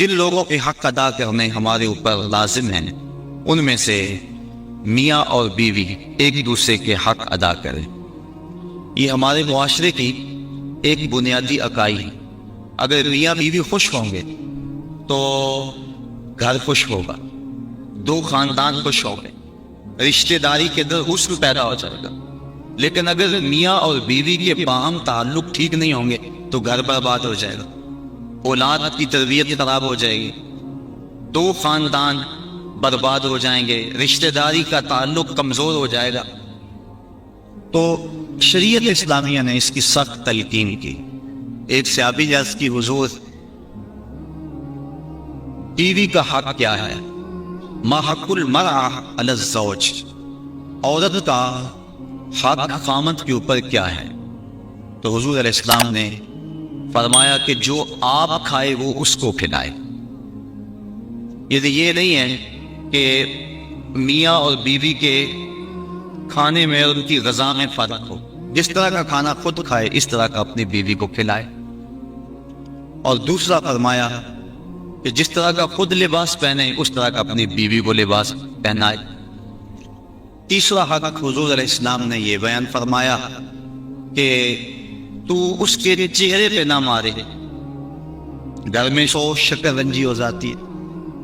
جن لوگوں کے حق ادا کرنے ہمارے اوپر لازم ہیں ان میں سے میاں اور بیوی ایک دوسرے کے حق ادا کریں۔ یہ ہمارے معاشرے کی ایک بنیادی اکائی ہے۔ اگر میاں بیوی خوش ہوں گے تو گھر خوش ہوگا، دو خاندان خوش ہوں گے، رشتہ داری کے اندر حسن پیدا ہو جائے گا۔ لیکن اگر میاں اور بیوی کے باہم تعلق ٹھیک نہیں ہوں گے تو گھر برباد ہو جائے گا، اولاد کی تربیت خراب ہو جائے گی، دو خاندان برباد ہو جائیں گے، رشتہ داری کا تعلق کمزور ہو جائے گا۔ تو شریعت اسلامیہ نے اس کی سخت تلقین کی۔ ایک صحابی جس کی حضور بیوی کا حق کیا ہے، ما حق المرأة علی الزوج، عورت کا حق خامند کے اوپر کیا ہے؟ تو حضور علیہ السلام نے فرمایا کہ جو آپ کھائے وہ اس کو کھلائے۔ یہ نہیں ہے کہ میاں اور بیوی کے کھانے میں اور ان کی غذا میں فرق ہو، جس طرح کا کھانا خود کھائے اس طرح کا اپنی بیوی کو کھلائے۔ اور دوسرا فرمایا کہ جس طرح کا خود لباس پہنے اس طرح کا اپنی بیوی کو لباس پہنائے۔ تیسرا حق حضور علیہ السلام نے یہ بیان فرمایا کہ تو اس کے چہرے پہ نہ مارے، گھر میں سو شکر رنجی ہو جاتی ہے،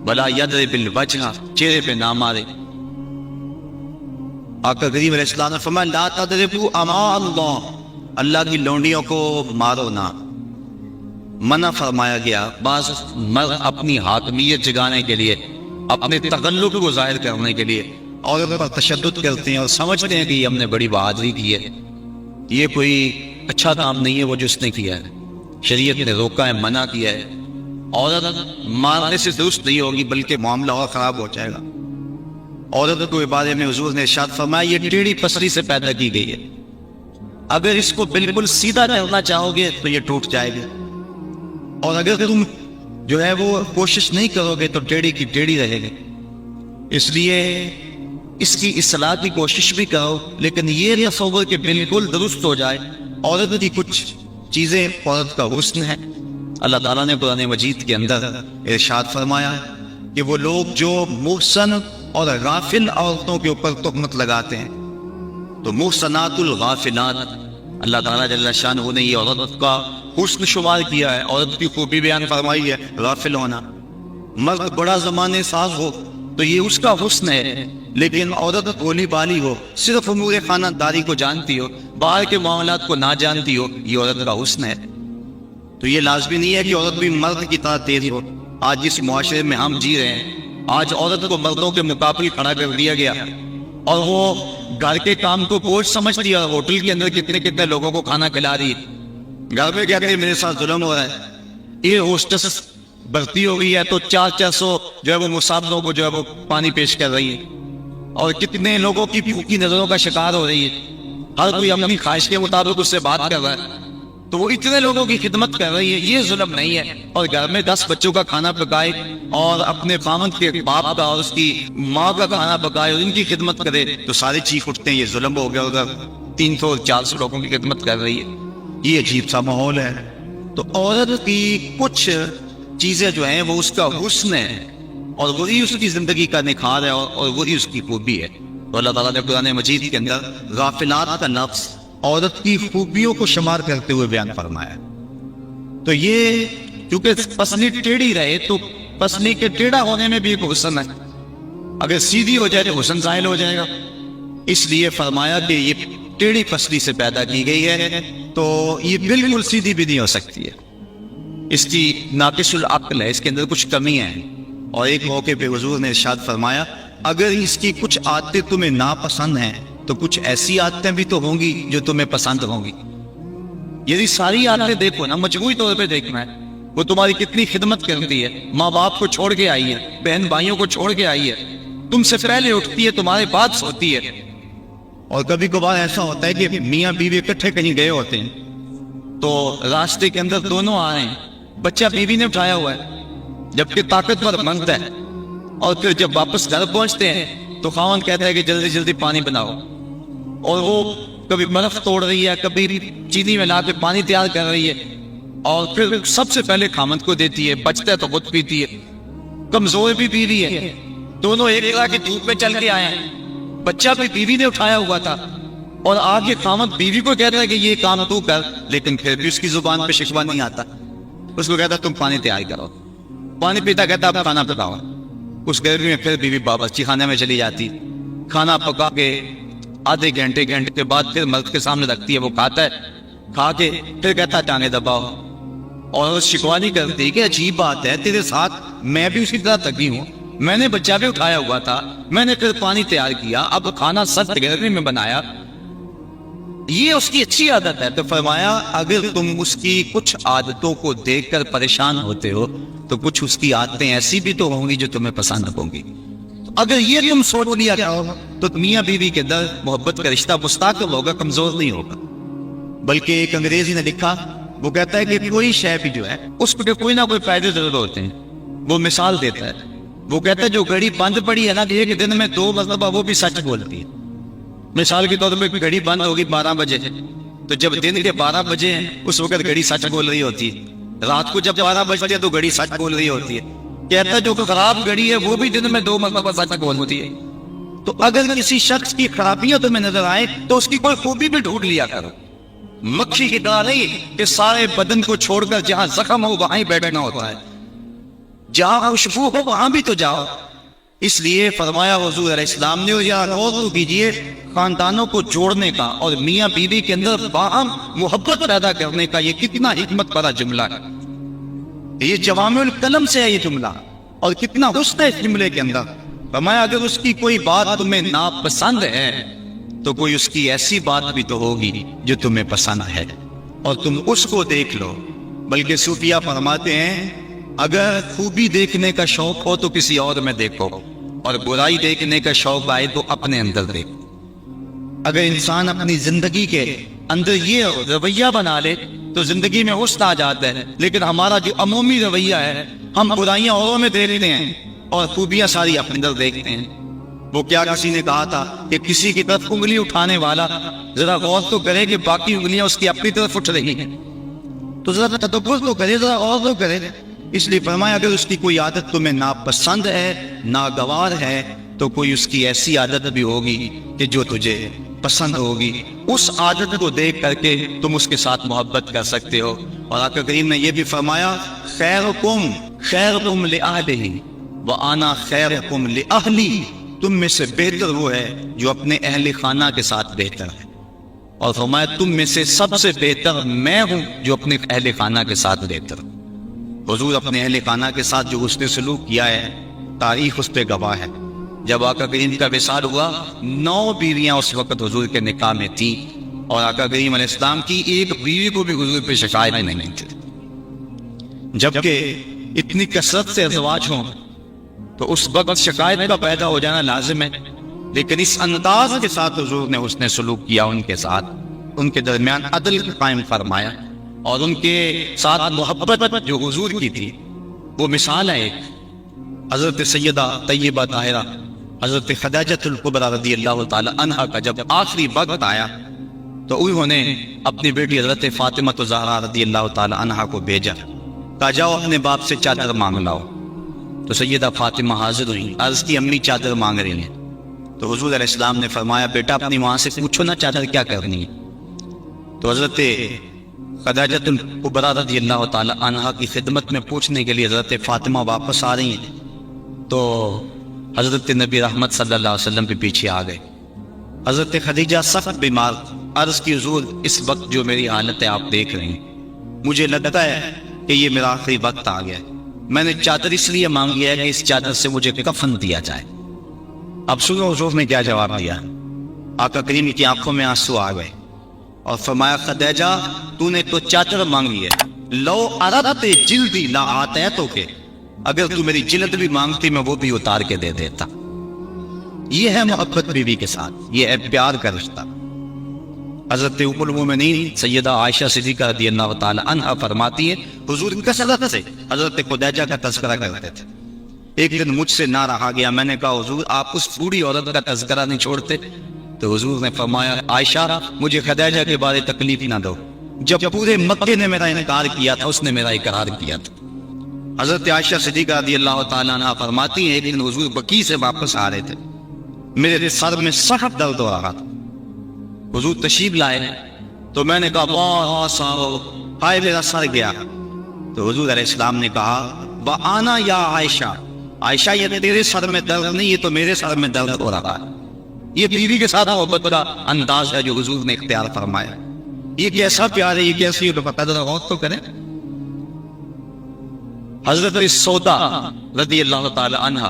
بلا یضرب الوجہ، چہرے پہ نہ مارے۔ آقا کریم علیہ السلام نے فرمایا لا تضربوا اماء اللہ، اللہ کی لونڈیوں کو مارو نہ، منع فرمایا گیا۔ بعض مرد اپنی حاکمیت جگانے کے لیے، اپنے تغلب کو ظاہر کرنے کے لیے عورت پر تشدد کرتے ہیں اور سمجھتے ہیں کہ یہ ہم نے بڑی بہادری کی ہے، یہ کوئی اچھا کام نہیں ہے وہ جو اس نے کیا ہے، شریعت نے روکا ہے، منع کیا ہے۔ عورت مارنے سے درست نہیں ہوگی بلکہ معاملہ اور خراب ہو جائے گا۔ عورت کو بارے میں حضور نے ارشاد فرمایا یہ ٹیڑھی پسلی سے پیدا کی گئی ہے، اگر اس کو بالکل سیدھا کرنا چاہو گے تو یہ ٹوٹ جائے گا، اور اگر تم جو ہے وہ کوشش نہیں کرو گے تو ٹیڑھی کی ٹیڑھی رہے گی۔ اس لیے اس کی اصلاح کی کوشش بھی کرو، لیکن یہ تصور کہ بالکل درست ہو جائے۔ عورت کی کچھ چیزیں عورت کا حسن ہے۔ اللہ تعالیٰ نے قرآن مجید کے اندر ارشاد فرمایا کہ وہ لوگ جو محسن اور غافل عورتوں کے اوپر تہمت لگاتے ہیں، تو محسنات الغافلات، اللہ تعالیٰ جل شانہ نے یہ عورت کا حسن شمار کیا ہے، عورت کی خوبی بیان فرمائی ہے غافل ہونا۔ مرد بڑا زمانے ساز ہو تو یہ اس کا حسن ہے، لیکن عورت بولی بالی ہو، صرف امور خانہ داری کو جانتی ہو، باہر کے معاملات کو نہ جانتی ہو، یہ عورت کا حسن ہے۔ تو یہ لازمی نہیں ہے کہ عورت بھی مرد کی طرح تیز ہو۔ آج جس معاشرے میں ہم جی رہے ہیں، آج عورت کو مردوں کے مقابل کھڑا کر دیا گیا اور وہ گھر کے کام کو بوجھ سمجھتی ہے، ہوٹل کے اندر کتنے لوگوں کو کھانا کھلا رہی ہے، گھر میں کیا کہ میرے ساتھ ظلم ہو رہا ہے۔ یہ ہوسٹس بھرتی ہو گئی ہے تو 400 جو ہے وہ مسافروں کو جو ہے وہ پانی پیش کر رہی ہے، اور کتنے لوگوں کی بھوکی نظروں کا شکار ہو رہی ہے، ہر کوئی اپنی خواہش کے مطابق اس سے بات کر رہا ہے، تو وہ اتنے لوگوں کی خدمت کر رہی ہے، یہ ظلم نہیں ہے؟ اور گھر میں 10 بچوں کا کھانا پکائے اور اپنے خاوند کے باپ کا اور اس کی ماں کا کھانا پکائے اور ان کی خدمت کرے تو سارے چیخ اٹھتے ہیں یہ ظلم ہو گیا، اگر 300-400 لوگوں کی خدمت کر رہی ہے، یہ عجیب سا ماحول ہے۔ تو عورت کی کچھ چیزیں جو ہیں وہ اس کا حسن ہے، اور وہی اس کی زندگی کا نکھار ہے، اور وہی اس کی خوبی ہے۔ تو اللہ تعالیٰ نے قرآن مجید کے اندر غافلات کا لفظ عورت کی خوبیوں کو شمار کرتے ہوئے بیان فرمایا۔ تو یہ کیونکہ پسلی ٹیڑھی رہے تو پسلی کے ٹیڑھا ہونے میں بھی ایک حسن ہے، اگر سیدھی ہو جائے تو حسن زائل ہو جائے گا، اس لیے فرمایا کہ یہ ٹیڑھی پسلی سے پیدا کی گئی ہے تو یہ بالکل سیدھی بھی نہیں ہو سکتی ہے، اس کی ناقص العقل ہے، اس کے اندر کچھ کمی ہے۔ اور ایک موقع پہ حضور نے ارشاد فرمایا اگر اس کی کچھ عادتیں تمہیں ناپسند ہیں تو کچھ ایسی عادتیں بھی تو ہوں گی جو تمہیں پسند ہوں گی۔ یعنی ساری عادتیں دیکھو نا، مجموعی طور پہ دیکھنا ہے، وہ تمہاری کتنی خدمت کرتی ہے، ماں باپ کو چھوڑ کے آئی ہے، بہن بھائیوں کو چھوڑ کے آئی ہے، تم سے پہلے اٹھتی ہے، تمہارے بعد سوتی ہے۔ اور کبھی کبھار ایسا ہوتا ہے کہ میاں بیوی اکٹھے کہیں گئے ہوتے ہیں تو راستے کے اندر دونوں آ رہے ہیں، بچہ بیوی نے اٹھایا ہوا ہے جبکہ طاقتور مرد ہے، اور پھر جب واپس گھر پہنچتے ہیں تو خاوند کہتا ہے کہ جلدی جلدی پانی بناؤ، اور وہ کبھی برف توڑ رہی ہے، کبھی چینی میں لا کے پانی تیار کر رہی ہے، اور پھر سب سے پہلے خامد کو دیتی ہے، بچتا ہے تو خود پیتی ہے، کمزور بھی بیوی ہے، دونوں ایک طرح کی دھوپ میں چل کے آئے ہیں، بچہ بھی بیوی نے اٹھایا ہوا تھا، اور آگے خامد بیوی کو کہتا ہے کہ یہ کام تو کر، لیکن پھر بھی اس کی زبان پہ شکوہ نہیں آتا، اس کو کہتا تم پانی تیار کرو، پانی پیتا کہتا اب کھانا پکاؤ، اس گرمی میں پھر بیوی باورچی خانے میں چلی جاتی، کھانا پکا کے آدھے گھنٹے کے بعد پھر مرد کے سامنے رکھتی ہے، وہ کھاتا ہے، کھا کے پھر کہتا ٹانگیں دباؤ، اور شکوہ نہیں کرتی کہ عجیب بات ہے تیرے ساتھ میں بھی اسی طرح تھکی ہوں، میں نے بچہ بھی اٹھایا ہوا تھا، میں نے پھر پانی تیار کیا، اب کھانا سخت گرمی میں بنایا، یہ اس کی اچھی عادت ہے۔ تو فرمایا اگر تم اس کی کچھ عادتوں کو دیکھ کر پریشان ہوتے ہو تو کچھ اس کی عادتیں ایسی بھی تو ہوں گی جو تمہیں پسند ہوں گی، اگر یہ تم سوچ لیا تو میاں بیوی کے در محبت کا رشتہ مستقل ہوگا، کمزور نہیں ہوگا۔ بلکہ ایک انگریزی نے لکھا، وہ کہتا ہے کہ کوئی شے بھی جو ہے اس کو کوئی نہ کوئی فائدے ضرور ہوتے ہیں، وہ مثال دیتا ہے، وہ کہتا ہے جو گھڑی بند پڑی ہے نا ایک دن میں 2 مرتبہ وہ بھی سچ بولتی ہے۔ مثال کے طور پہ کوئی گھڑی بند ہوگی 12 بجے، تو جب دن کے 12 بجے ہیں اس وقت گھڑی سچ بول رہی ہوتی ہے، رات کو جب 12 بجے ہے تو گھڑی سچ بول رہی ہوتی ہے۔ کہتا ہے جو خراب گھڑی ہے وہ بھی دن میں 2 مرتبہ سچ بولتی ہے۔ تو اگر کسی شخص کی خرابیاں تمہیں نظر آئے تو اس کی کوئی خوبی بھی ڈھونڈ لیا کرو، مکھی کی طرح نہیں کہ سارے بدن کو چھوڑ کر جہاں زخم ہو وہاں ہی بیٹھنا ہوتا ہے، جہاں خوشبو ہو وہاں بھی تو جاؤ۔ اس لیے فرمایا حضور علیہ السلام نے، یہاں غور کیجئے خاندانوں کو جوڑنے کا اور میاں بیوی کے اندر باہم محبت پیدا کرنے کا یہ کتنا حکمت بھرا جملہ ہے، یہ جوامع الکلم سے ہے یہ جملہ، اور کتنا حسن ہے اس جملے کے اندر۔ فرمایا اگر اس کی کوئی بات تمہیں ناپسند ہے تو کوئی اس کی ایسی بات بھی تو ہوگی جو تمہیں پسند ہے، اور تم اس کو دیکھ لو۔ بلکہ صوفیہ فرماتے ہیں اگر خوبی دیکھنے کا شوق ہو تو کسی اور میں دیکھو، اور برائی دیکھنے کا شوق آئے تو اپنے اندر دیکھو۔ اگر انسان اپنی زندگی کے اندر یہ رویہ بنا لے تو زندگی میں حسن آ جاتا ہے، لیکن ہمارا جو عمومی رویہ ہے ہم برائیاں اوروں میں دیکھتے ہیں اور خوبیاں ساری اپنے اندر دیکھتے ہیں۔ وہ کیا کسی نے کہا تھا کہ کسی کی طرف انگلی اٹھانے والا ذرا غور تو کرے کہ باقی انگلیاں اس کی اپنی طرف اٹھ رہی ہیں، تو ذرا تدبر تو کرے، ذرا غور تو کرے۔ اس لیے فرمایا اگر اس کی کوئی عادت تمہیں ناپسند ہے، ناگوار ہے، تو کوئی اس کی ایسی عادت بھی ہوگی کہ جو تجھے پسند ہوگی، اس عادت کو دیکھ کر کے تم اس کے ساتھ محبت کر سکتے ہو۔ اور آقا کریم نے یہ بھی فرمایا خیرکم لأہلہ وأنا خیرکم لأہلی، تم میں سے بہتر وہ ہے جو اپنے اہل خانہ کے ساتھ بہتر ہے، اور فرمایا تم میں سے سب سے بہتر میں ہوں جو اپنے اہل خانہ کے ساتھ بہتر ہوں۔ حضور اپنے اہل خانہ کے ساتھ جو حسن سلوک کیا ہے تاریخ اس پہ گواہ ہے۔ جب آقا کریم کا وصال ہوا 9 بیویاں اس وقت حضور کے نکاح میں تھیں، اور آقا کریم علیہ السلام کی ایک بیوی کو بھی حضور پہ شکایت نہیں تھی، جبکہ اتنی کثرت سے ازواج ہوں تو اس وقت شکایت کا پیدا ہو جانا لازم ہے، لیکن اس انداز کے ساتھ حضور نے حسن سلوک کیا ان کے ساتھ، ان کے درمیان عدل قائم فرمایا، اور ان کے ساتھ محبت جو حضور کی تھی وہ مثال ہے۔ ایک حضرت سیدہ طیبہ طاہرہ حضرت خدیجہ الکبریٰ رضی اللہ تعالی عنہا کا جب آخری وقت آیا تو انہوں نے اپنی بیٹی حضرت فاطمہ الزہرا رضی اللہ تعالی عنہا کو بھیجا، کہا جاؤ اپنے باپ سے چادر مانگ لاؤ۔ تو سیدہ فاطمہ حاضر ہوئی، عرض کی امی چادر مانگ رہی ہیں، تو حضور علیہ السلام نے فرمایا بیٹا اپنی ماں سے پوچھو نا چادر کیا کرنی ہے۔ تو حضرت خدیجہ الکبریٰ رضی اللہ تعالی عنہا کی خدمت میں پوچھنے کے لیے حضرت فاطمہ واپس آ رہی ہیں، تو حضرت نبی رحمت صلی اللہ علیہ وسلم کے پیچھے آ گئے۔ حضرت خدیجہ سخت بیمار، عرض کی حضور اس وقت جو میری حالت ہے آپ دیکھ رہے ہیں، مجھے لگتا ہے کہ یہ میرا آخری وقت آ گیا ہے، میں نے چادر اس لیے مانگی ہے کہ اس چادر سے مجھے کفن دیا جائے۔ اب سنو حضور نے کیا جواب دیا۔ آقا کریم کی آنکھوں میں آنسو آ گئے اور فرمایا خدیجہ تو نے تو چادر مانگی ہے، لو اردت جلدی لا آتیتو کے، اگر تو میری جلد بھی مانگتی میں وہ بھی اتار کے دے دیتا۔ یہ ہے محبت بیوی کے ساتھ، یہ ہے پیار کا رشتہ۔ حضرت ام المومنین سیدہ عائشہ صدیقہ رضی اللہ تعالی عنہا فرماتی ہے حضور کثرت سے حضرت خدیجہ کا تذکرہ کرتے تھے۔ ایک دن مجھ سے نہ رہا گیا، میں نے کہا حضور آپ اس بوڑھی عورت کا تذکرہ نہیں چھوڑتے؟ تو حضور نے فرمایا عائشہ مجھے خدیجہ کے بارے تکلیف نہ دو، جب پورے مکے نے میرا انکار کیا تھا اس نے میرا اقرار کیا تھا۔ حضرت عائشہ صدیقہ رضی اللہ تعالیٰ عنہ فرماتی ہیں ایک دن حضور بقیع سے واپس آ رہے تھے، میرے سر میں سخت درد ہو رہا تھا، حضور تشریف لائے تو میں نے کہا بہت ہائے میرا سر گیا، تو حضور علیہ السلام نے کہا وَأَنَا یا عائشہ، عائشہ یہ تیرے سر میں درد نہیں، یہ تو میرے سر میں درد ہو رہا ہے۔ یہ بیوی کے ساتھ محبت کا انداز ہے جو حضور نے اختیار فرمایا، یہ کیسا پیار ہے، یہ کیسی غور تو کریں۔ حضرت سودا رضی اللہ تعالی عنہ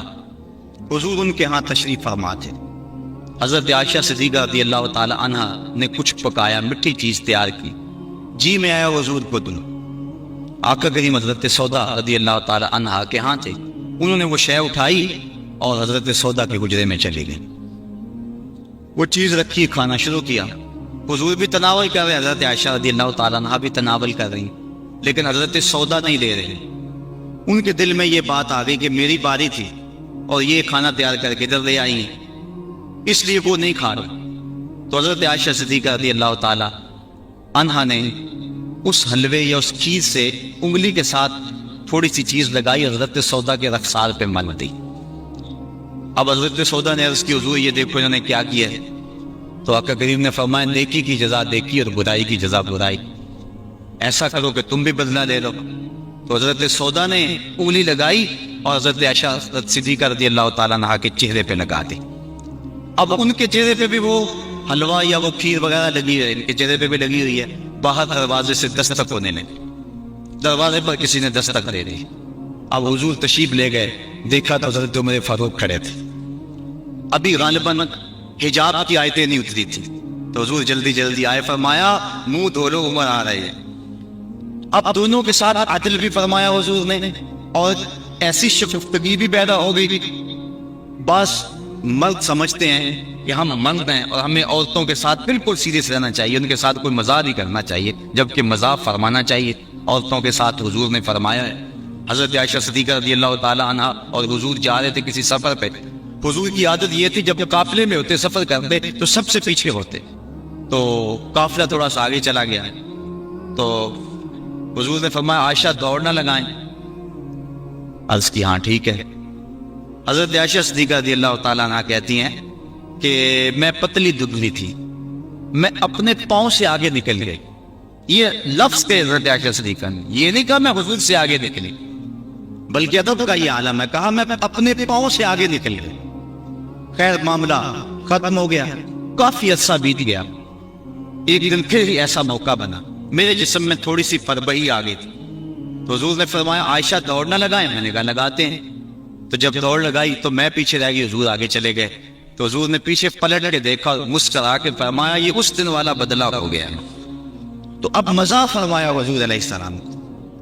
حضور ان کے ہاں تشریف فرما تھے، حضرت عائشہ صدیقہ رضی اللہ تعالی عنہ نے کچھ پکایا، مٹھی چیز تیار کی، جی میں آیا حضور کو دوں، آقا کریم حضرت سودا رضی اللہ تعالی عنہ کے ہاں تھے، انہوں نے وہ شے اٹھائی اور حضرت سودا کے حجرے میں چلی گئی، وہ چیز رکھی، کھانا شروع کیا، حضور بھی تناول کر رہے، حضرت عائشہ رضی اللہ تعالیٰ عنہ بھی تناول کر رہی، لیکن حضرت سودا نہیں دے رہے، ان کے دل میں یہ بات آ گئی کہ میری باری تھی اور یہ کھانا تیار کر کے ادھر لے آئی ہیں، اس لیے وہ نہیں کھا رہے، تو حضرت عائشہ صدیقہ رضی اللہ تعالیٰ عنہ نے اس حلوے یا اس چیز سے انگلی کے ساتھ تھوڑی سی چیز لگائی، حضرت سودا کے رخسار پہ مل دی۔ اب حضرت سودا نے عرض کی حضور یہ دیکھو انہوں نے کیا کیا ہے، تو آقا کریم نے فرمایا نیکی کی جزا نیکی اور برائی کی جزا برائی، ایسا کرو کہ تم بھی بدلہ لے لو، تو حضرت سودا نے انگلی لگائی اور حضرت عائشہ صدیقہ رضی اللہ تعالیٰ عنہ کے چہرے پہ لگا دی۔ اب ان کے چہرے پہ بھی وہ حلوہ یا وہ کھیر وغیرہ لگی ہے، ان کے چہرے پہ بھی لگی ہوئی ہے، باہر دروازے سے دستک ہونے لگی، دروازے پر کسی نے دستک دے دی، اب حضور تشریف لے گئے، دیکھا تو حضرت عمر فاروق کھڑے تھے، ابھی غالباً حجاب کی آیتیں نہیں اتری تھی، تو حضور جلدی جلدی آئے، فرمایا منہ دھو لو عمر آ رہے ہیں۔ اب دونوں کے ساتھ عدل بھی فرمایا حضور نے، اور ایسی شفقتی بھی پیدا ہو گئی۔ بعض مرد سمجھتے ہیں کہ ہم مرد ہیں اور ہمیں عورتوں کے ساتھ بالکل سیریس رہنا چاہیے، ان کے ساتھ کوئی مزاح نہیں کرنا چاہیے، جبکہ مزاح فرمانا چاہیے عورتوں کے ساتھ، حضور نے فرمایا ہے۔ حضرت عائشہ صدیقہ رضی اللہ تعالیٰ عنہ اور حضور جا رہے تھے کسی سفر پہ، حضور کی عادت یہ تھی جب قافلے میں ہوتے سفر کرتے تو سب سے پیچھے ہوتے، تو قافلہ تھوڑا سا آگے چلا گیا تو حضور نے فرمایا عائشہ دوڑ نہ لگائیں، عرض کی ہاں ٹھیک ہے۔ حضرت عائشہ صدیقہ رضی اللہ تعالیٰ عنہ کہتی ہیں کہ میں پتلی دبلی تھی، میں اپنے پاؤں سے آگے نکل گئی، یہ لفظ کے حضرت عائشہ صدیقہ نے، یہ نہیں کہا میں حضور سے آگے نکلی، بلکہ ادب کا یہ عالم ہے، کہا میں اپنے پاؤں سے آگے نکل گئی۔ خیر معاملہ ختم ہو گیا، کافی عرصہ بیت گیا، ایک دن پھر ایسا موقع بنا، میرے جسم میں تھوڑی سی فربہی آ گئی تھی، تو حضور نے فرمایا عائشہ دوڑ نہ لگائیں، میں نے کہا لگاتے ہیں، تو جب دوڑ لگائی تو میں پیچھے رہ گئی، حضور آگے چلے گئے، تو حضور نے پیچھے پلٹ کے دیکھا، مسکرا کے فرمایا یہ اس دن والا بدلہ ہو گیا، تو اب مزاح فرمایا حضور علیہ السلام۔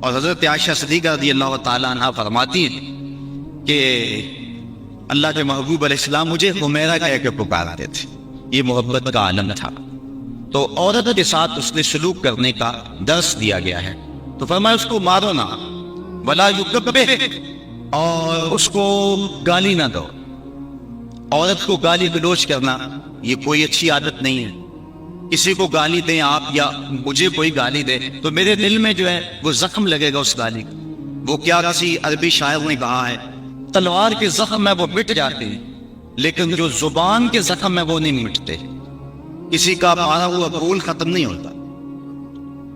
اور حضرت عائشہ صدیقہ رضی اللہ تعالیٰ عنہ فرماتی ہیں کہ اللہ کے محبوب علیہ السلام مجھے حمیرہ کہہ کے پکارتے تھے، یہ محبت کا عالم تھا، تو عورت کے ساتھ اس نے سلوک کرنے کا درس دیا گیا ہے، تو فرمایا اس کو مارو نہ، ولا یکبہ، اور اس کو گالی نہ دو، عورت کو گالی گلوچ کرنا یہ کوئی اچھی عادت نہیں ہے، کسی کو گالی دیں آپ یا مجھے کوئی گالی دے تو میرے دل میں جو ہے وہ زخم لگے گا اس گالی کا، وہ کیا کسی عربی شاعر نے کہا ہے تلوار کے زخم ہے وہ مٹ جاتے ہیں لیکن جو زبان کے زخم ہے وہ نہیں مٹتے، کسی کا مارا ہوا پھول ختم نہیں ہوتا،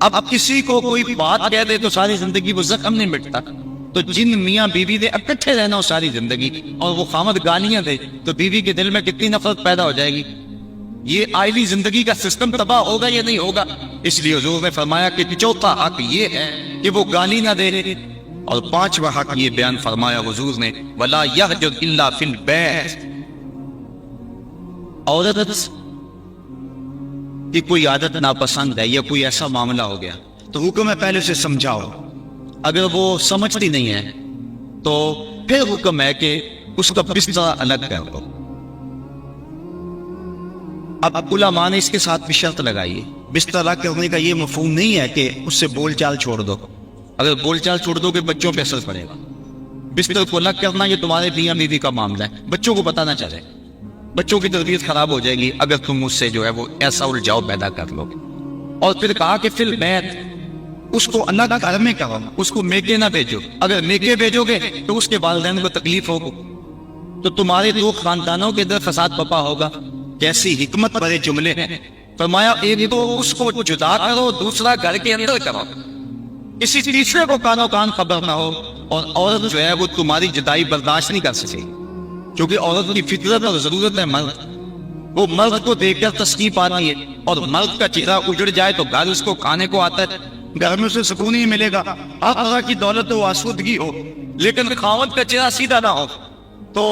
اب کسی کو کوئی بات کہہ دے تو ساری زندگی وہ زخم نہیں مٹتا، تو جن میاں بیوی دے اکٹھے رہنا ہو ساری زندگی اور وہ خامد گالیاں دے تو بیوی کے دل میں کتنی نفرت پیدا ہو جائے گی، یہ آئلی زندگی کا سسٹم تباہ ہوگا یا نہیں ہوگا۔ اس لیے حضور نے فرمایا کہ چوتھا حق یہ ہے کہ وہ گالی نہ دے، اور پانچواں حق یہ بیان فرمایا حضور نے وَلَا يَهْجُرْ إِلَّا فِي الْبَيْتِ، عورت کی کوئی عادت ناپسند ہے یا کوئی ایسا معاملہ ہو گیا تو حکم ہے پہلے سے سمجھاؤ، اگر وہ سمجھتی نہیں ہے تو پھر حکم ہے کہ اس کا بستر الگ کر دو۔ اب علماء نے اس کے ساتھ بھی شرط لگائی ہے، بستر الگ کرنے کا یہ مفہوم نہیں ہے کہ اس سے بول چال چھوڑ دو، اگر بول چال چھوڑ دو کہ بچوں پہ اثر پڑے گا، بستر کو الگ کرنا یہ تمہارے میاں بیوی کا معاملہ ہے، بچوں کو پتہ نہ چلے، بچوں کی تربیت خراب ہو جائے گی اگر تم اس سے جو ہے وہ ایسا الجھاؤ پیدا کر لو گے۔ اور پھر کہا کہ فی البیت، اس کو اللہ کا گھر میں کرو، اس کو میکے نہ بھیجو، اگر میکے بھیجو گے تو اس کے والدین کو تکلیف ہوگی، تو تمہارے دو خاندانوں کے اندر فساد پپا ہوگا۔ کیسی حکمت بھرے جملے ہیں۔ فرمایا ایک تو اس کو جدا کرو، دوسرا گھر کے اندر کرو، کسی تیسرے کو کانو کان خبر نہ ہو، اور عورت جو ہے وہ تمہاری جدائی برداشت نہیں کر سکے، کیونکہ عورت کی فطرت اور ضرورت ہے مرد، وہ مرد کو دیکھ کر تسکین پاتی ہے، اور مرد کا چہرہ اجڑ جائے تو گھر اس کو کھانے کو آتا ہے، گھر میں اسے سکون نہیں ملے گا، ہر طرح کی دولت و آسودگی ہو، لیکن خاوند کا چہرہ سیدھا نہ ہو تو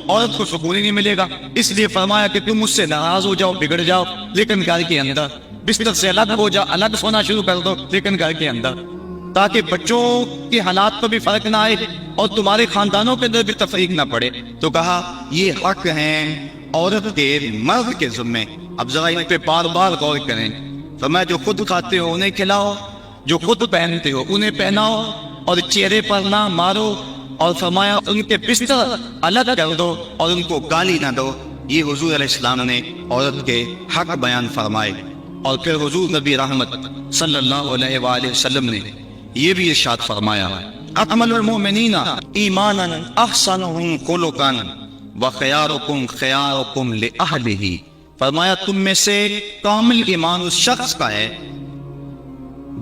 عورت کو سکون ہی نہیں ملے گا۔ اس لیے فرمایا کہ تم مجھ سے ناراض ہو جاؤ، بگڑ جاؤ، لیکن گھر کے اندر بستر سے الگ ہو جاؤ، الگ سونا شروع کر دو، لیکن گھر کے اندر، تاکہ بچوں کے حالات پر بھی فرق نہ آئے اور تمہارے خاندانوں کے اندر بھی تفریق نہ پڑے۔ تو کہا یہ حق ہیں عورت کے مرد کے ذمے۔ اب ذرا ان پہ بار بار غور کریں۔ فرمایا جو خود کھاتے ہو انہیں کھلاؤ، جو خود پہنتے ہو انہیں پہناؤ، اور چہرے پر نہ مارو، اور فرمایا ان کے بستر الگ کر دو اور ان کو گالی نہ دو۔ یہ حضور علیہ السلام نے عورت کے حق بیان فرمائے۔ اور پھر حضور نبی رحمت صلی اللہ علیہ وآلہ وسلم نے یہ بھی ارشاد فرمایا، اکمل المؤمنین ایمانا احسنهم خلقا وخیارکم خیارکم لأہلہ۔ فرمایا تم میں سے کامل ایمان اس شخص کا ہے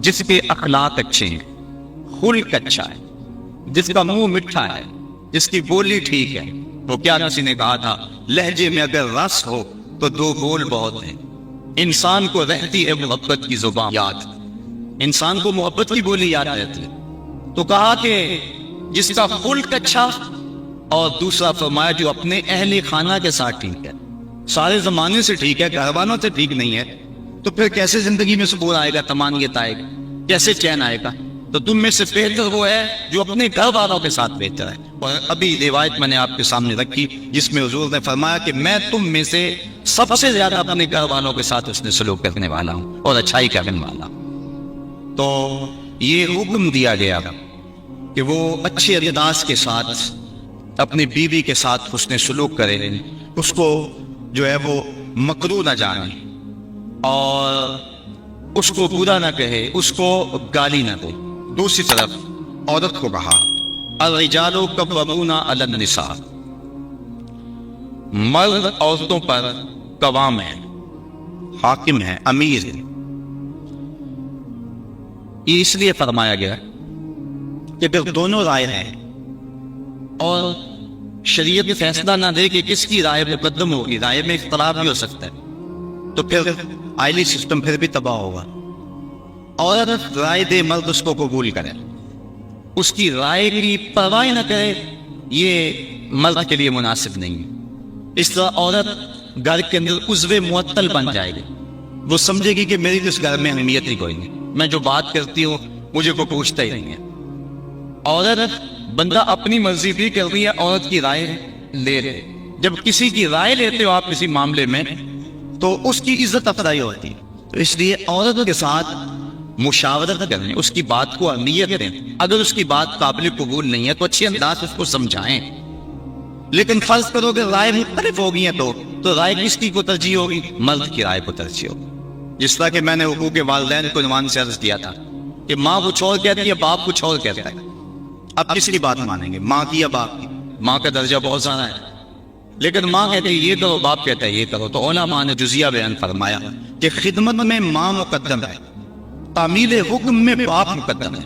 جس کے اخلاق اچھے ہیں، خلق اچھا ہے، جس کا منہ مٹھا ہے، جس کی بولی ٹھیک ہے۔ وہ کیا کسی نے کہا تھا، لہجے میں اگر رس ہو تو دو بول بہت ہیں۔ انسان کو رہتی ہے محبت کی زبان یاد، انسان کو محبت کی بولی یاد رہتی ہے۔ تو کہا کہ جس کا خلق اچھا، اور دوسرا فرمایا جو اپنے اہل خانہ کے ساتھ ٹھیک ہے، سارے زمانے سے ٹھیک ہے، گھر والوں سے ٹھیک نہیں ہے، تو پھر کیسے زندگی میں سکون آئے گا، طمانینت آئے گا، کیسے چین آئے گا؟ تو تم میں سے بہتر وہ ہے جو اپنے گھر والوں کے ساتھ بہتر ہے۔ اور ابھی روایت میں نے آپ کے سامنے رکھی جس میں حضور نے فرمایا کہ میں تم میں سے سب سے زیادہ اپنے گھر والوں کے ساتھ اس نے سلوک کرنے والا ہوں اور اچھائی کرنے والا ہوں۔ تو یہ حکم دیا گیا کہ وہ اچھے انداز کے ساتھ اپنی بیوی کے ساتھ حسن سلوک کرے، اس کو جو ہے وہ مکروہ نہ جانے، اور اس کو برا نہ کہے، اس کو گالی نہ دے۔ دوسری طرف عورت کو کہا الرجال قوامون علی النساء، مرد عورتوں پر قوام ہے، حاکم ہے، امیر ہے۔ یہ اس لیے فرمایا گیا کہ پھر دونوں رائے ہیں اور شریعت فیصلہ نہ دے کہ کس کی رائے مقدم ہوگی، رائے میں اختلاف بھی ہو سکتا ہے، تو پھر آئلی سسٹم پھر بھی تباہ ہوگا۔ عورت رائے دے، مرد اس کو قبول کرے، اس کی رائے کی پرواہ نہ کرے، یہ مرد کے لیے مناسب نہیں ہے۔ اس طرح عورت گھر کے اندر عضو معطل بن جائے گی، وہ سمجھے گی کہ میری اس گھر میں اہمیت ہی کوئی نہیں، میں جو بات کرتی ہوں مجھے کوئی پوچھتا ہی نہیں ہے۔ عورت بندہ اپنی مرضی بھی کر رہی ہے، عورت کی رائے لے رہے، جب کسی کی رائے لیتے ہو آپ کسی معاملے میں تو اس کی عزت افزائی ہوتی ہے۔ تو اس لیے عورت کے ساتھ مشاورت کریں، اس کی بات کو اہمیت دیں، اگر اس کی بات قابل قبول نہیں ہے تو اچھی انداز اس کو سمجھائیں۔ لیکن فرض کرو کہ رائے مختلف ہو گئی ہیں تو رائے کس کی کو ترجیح ہوگی؟ مرد کی رائے کو ترجیح ہوگی۔ جس طرح کہ میں نے حقوق والدین کو عنوان سے عرض کیا تھا کہ ماں کچھ اور کہتی ہے، باپ کچھ اور کہتا ہے، اب کس کی بات مانیں گے، ماں کی یا باپ کی؟ ماں کا درجہ بہت زیادہ ہے، لیکن ماں کہتے ہیں یہ کرو، باپ کہتا ہے یہ کرو۔ تو علماء نے جزیہ بیان فرمایا کہ خدمت میں ماں مقدم ہے، تعمیل حکم میں باپ مقدم ہے۔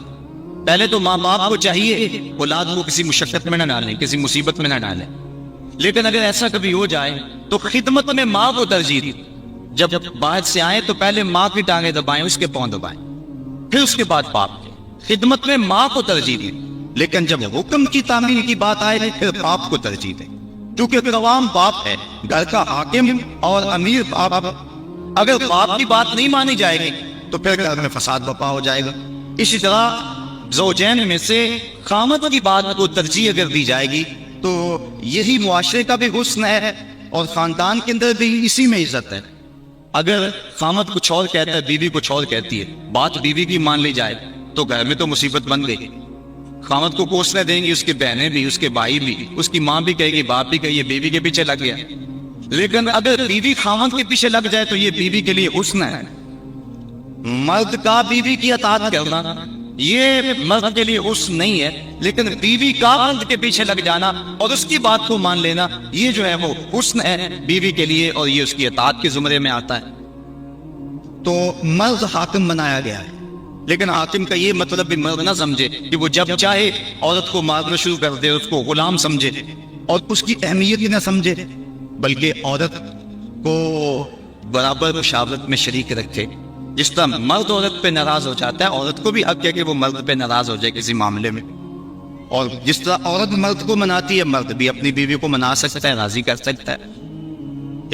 پہلے تو ماں باپ کو چاہیے اولاد کو کسی مشقت میں نہ ڈالیں، کسی مصیبت میں نہ ڈالیں، لیکن اگر ایسا کبھی ہو جائے تو خدمت میں ماں کو ترجیح دی۔ جب باہر سے آئے تو پہلے ماں کی ٹانگیں دبائیں، اس کے پاؤں دبائیں، پھر اس کے بعد باپ کے۔ خدمت میں ماں کو ترجیح دی، لیکن جب حکم کی تعمیل کی بات آئے پھر باپ کو ترجیح دیں، کیونکہ قوام باپ ہے، گھر کا حاکم اور امیر باپ۔ اگر باپ کی بات نہیں مانی جائے گی تو پھر گھر میں فساد برپا ہو جائے گا۔ اسی طرح زوجین میں سے خامد کی بات کو ترجیح اگر دی جائے گی تو یہی معاشرے کا بھی حسن ہے اور خاندان کے اندر بھی اسی میں عزت ہے۔ اگر خامد کچھ اور کہتا ہے، بیوی کچھ اور کہتی ہے، بات بیوی کی مان لی جائے تو گھر میں تو مصیبت بن گئی۔ خامد کو کوسنے دیں گی، اس کی بہنیں بھی، اس کے بھائی بھی، اس کی ماں بھی کہے گی، باپ بھی کہے گی، بیوی کے پیچھے لگ گیا۔ لیکن اگر بیوی خامد کے پیچھے لگ جائے تو یہ بیوی کے لیے حسن ہے، مرد کا بیوی کی اطاعت کرنا یہ مرد کے لیے حسن نہیں ہے، لیکن بیوی کا مرد کے پیچھے لگ جانا اور اس کی بات کو مان لینا یہ جو ہے وہ حسن ہے بیوی کے لیے، اور یہ اس کی اطاعت کے زمرے میں آتا ہے۔ تو مرد حاکم بنایا گیا ہے، لیکن حاکم کا یہ مطلب بھی مرد نہ سمجھے کہ وہ جب چاہے عورت کو مارنا شروع کر دے، اس کو غلام سمجھے اور اس کی اہمیت ہی نہ سمجھے، بلکہ عورت کو برابر مشاورت میں شریک رکھے۔ جس طرح مرد عورت پہ ناراض ہو جاتا ہے، عورت کو بھی حق ہے کہ وہ مرد پہ ناراض ہو جائے کسی معاملے میں، اور جس طرح عورت مرد کو مناتی ہے، مرد بھی اپنی بیوی کو منا سکتا ہے، راضی کر سکتا ہے،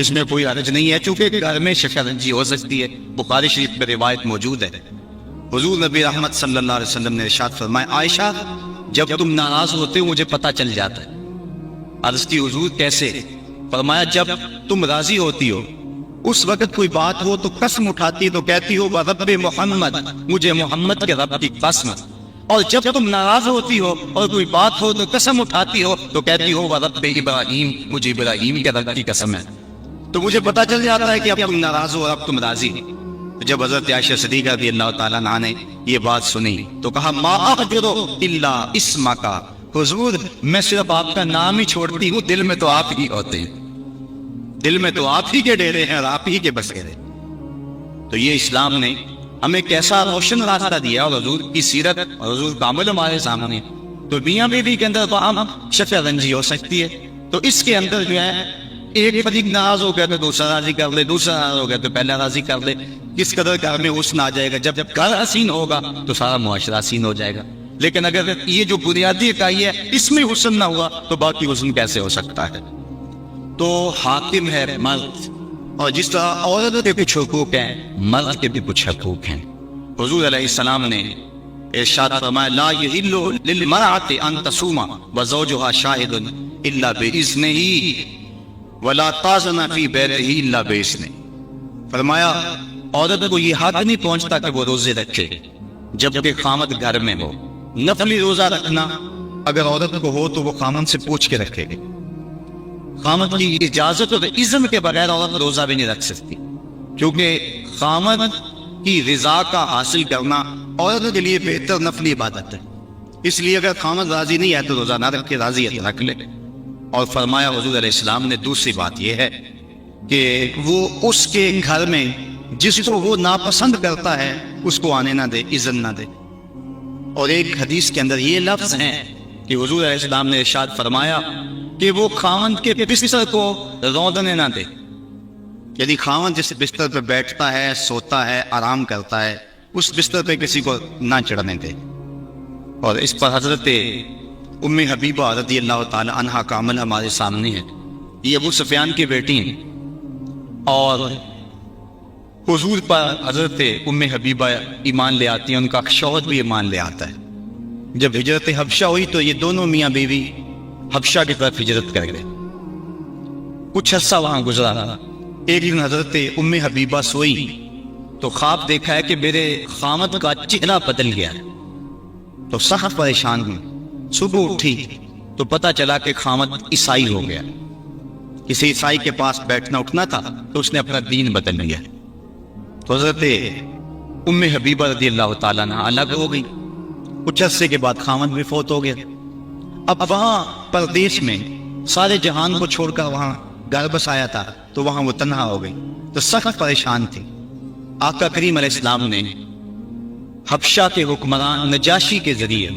اس میں کوئی حرج نہیں ہے، چونکہ گھر میں شکنجی ہو سکتی ہے۔ بخاری شریف میں روایت موجود ہے، حضور نبی رحمت صلی اللہ علیہ وسلم نے ارشاد فرمایا، عائشہ جب تم ناراض ہوتے ہو مجھے پتہ چل جاتا ہے۔ عرض کی حضور کیسے؟ فرمایا جب تم راضی ہوتی ہو اس وقت کوئی بات ہو تو قسم اٹھاتی تو کہتی ہو رب محمد، مجھے محمد کے رب کی قسم، اور جب تم ناراض ہوتی ہو اور کوئی بات ہو تو قسم اٹھاتی ہو تو کہتی ہو رب ابراہیم، مجھے ابراہیم کے رب کی قسم ہے۔ تو مجھے پتا چل جاتا ہے کہ اب تم ناراض ہو اور اب تم راضی ہو۔ جب حضرت عائشہ صدیقہ رضی اللہ تعالیٰ عنہا نے یہ بات سنی تو کہا ما احجر الا اسمک، حضور میں صرف آپ کا نام ہی چھوڑتی ہوں، دل میں تو آپ ہی ہوتے ہیں، دل میں تو آپ ہی کے ڈیرے ہیں اور آپ ہی کے بسیرے۔ تو یہ اسلام نے ہمیں کیسا روشن راستہ دیا، اور حضور کی سیرت اور حضور کا عمل ہمارے سامنے۔ تو میاں بیوی کے اندر تو ہم شکنجی ہو سکتی ہے، تو اس کے اندر جو ہے ایک فریق ناراض ہو گیا تو دوسرا راضی کر لے، دوسرا ناراض ہو گیا تو پہلا راضی کر لے۔ کس قدر گھر میں حسن آ جائے گا، جب گھر حسین ہوگا تو سارا معاشرہ حسین ہو جائے گا۔ لیکن اگر یہ جو بنیادی اکائی ہے اس میں حسن نہ ہوا تو باقی حسن کیسے ہو سکتا ہے؟ تو حاکم ہے مرد، اور جس طرح عورت کے کچھ حقوق ہیں مرد کے بھی کچھ حقوق ہیں۔ حضور علیہ السلام نے ارشاد فرمایا لا یحل للمرأة ان تصوم وزوجها شاہد الا باذنہ ولا تاذن فی بیتہ الا باذنہ۔ فرمایا عورت کو یہ حق نہیں پہنچتا کہ وہ روزے رکھے جبکہ خامد گھر میں ہو۔ نفلی روزہ رکھنا اگر عورت کو ہو تو وہ خامد سے پوچھ کے رکھے گی، خامد کی اجازت اور اذن کے بغیر عورت روزہ بھی نہیں رکھ سکتی، کیونکہ خامد کی رضا کا حاصل کرنا عورت کے لیے بہتر نفلی عبادت ہے۔ اس لیے اگر خامد راضی نہیں ہے تو روزہ نہ رکھے، راضی ہے تو رکھ لے۔ اور فرمایا حضور علیہ السلام نے دوسری بات یہ ہے کہ وہ اس کے گھر میں جس کو وہ ناپسند کرتا ہے اس کو آنے نہ دے، اذن نہ دے۔ اور ایک حدیث کے اندر یہ لفظ ہیں کہ حضور علیہ السلام نے ارشاد فرمایا کہ وہ خاوند کے بستر کو روندنے نہ دے، یعنی خاوند جس بستر پہ بیٹھتا ہے، سوتا ہے، آرام کرتا ہے، اس بستر پہ کسی کو نہ چڑھنے دے۔ اور اس پر حضرت ام حبیبہ رضی اللہ تعالی عنہا کا عمل ہمارے سامنے ہے۔ یہ ابو سفیان کی بیٹی ہیں، اور حضور پر حضرت ام حبیبہ ایمان لے آتی ہیں، ان کا شوہر بھی ایمان لے آتا ہے۔ جب ہجرت حبشہ ہوئی تو یہ دونوں میاں بیوی حبشہ کی طرف ہجرت کر گئے۔ کچھ عرصہ وہاں گزرا رہا۔ ایک دن حضرت ام حبیبہ سوئی تو خواب دیکھا ہے کہ میرے خامد کا چہرہ بدل گیا ہے، تو سخت پریشان ہوئی۔ صبح اٹھی تو پتہ چلا کہ خامد عیسائی ہو گیا، کسی عیسائی کے پاس بیٹھنا اٹھنا تھا تو اس نے اپنا دین بدل لیا۔ تو حضرت ام حبیبہ رضی اللہ تعالیٰ عنہ الگ ہو گئی۔ کچھ عرصے کے بعد خامد بھی فوت ہو گیا۔ اب وہاں پردیش میں سارے جہان کو چھوڑ کر وہاں گھر بسایا تھا، تو وہاں وہ تنہا ہو گئی، تو سخت پریشان تھی۔ آقا کریم علیہ السلام نے حبشہ کے حکمران نجاشی کے ذریعے